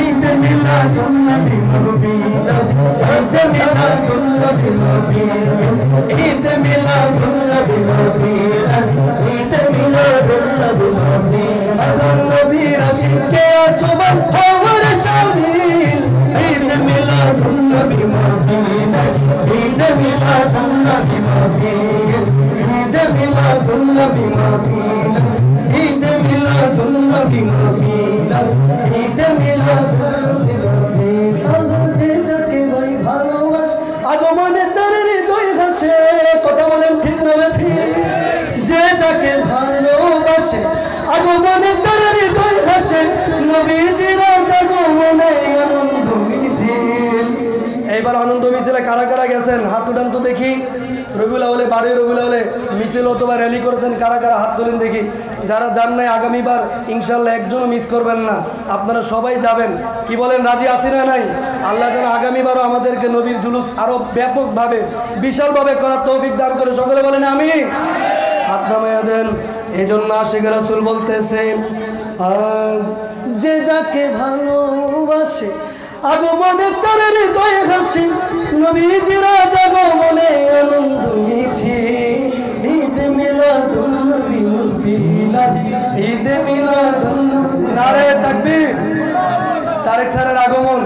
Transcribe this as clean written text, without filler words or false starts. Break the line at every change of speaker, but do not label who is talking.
ঈদ মিলাদুন নবী মাহফিল ঈদ মিলাদুন নবী মাহফিল ঈদ মিলাদুন নবী মাহফিল ঈদ মিলাদুন নবী মাহফিল আল্লাহ নবীর আশিকে আজমান হওয়ার শামিল ঈদ মিলাদুন নবী মাহফিল ঈদ মিলাদুন নবী মাহফিল ঈদ মিলাদুন নবী মাহফিল ঈদ মিলাদুন নবী মাহফিল ঈদ মিলাদুন যে যাকে ভাই ভালোবাসে আগমনে তার হৃদয় হাসে কথা বলেন ঠিক না ঠিক যে যাকে ভালোবাসে আগমনে তার হৃদয় হাসে নবীজির আগমনে আনন্দ মিছিল। এইবার আনন্দ মিছিলে কারা কারা গেছেন হাত উঠান তো দেখি। রবিউল আউয়ালে 12 রবিউল আউয়ালে মিছিল অথবা র্যালি করেছেন কারা কারা হাত তুলেন দেখি। যারা যান নাই আগামীবার ইনশাল্লাহ একজনও মিস করবেন না, আপনারা সবাই যাবেন। কি বলেন, রাজি আছি না নাই? আল্লাহ যেন আগামীবারও আমাদেরকে নবীর জুলুস আরো ব্যাপকভাবে বিশালভাবে করার তৌফিক দান করে, সকলে বলেন আমিন। হাত নামাইয়া দেন। এই জন্য আশিক রাসূল বলতেছে যে যাকে ভালোবাসে আগমনে তার হৃদয় হাসি নবীজির আগমনে আনন্দ মিছিল। ঈদ মিলাদুন নবী মাহফিল ঈদ মিলাদুন নারে তাকবীর। তারেক স্যারের আগমন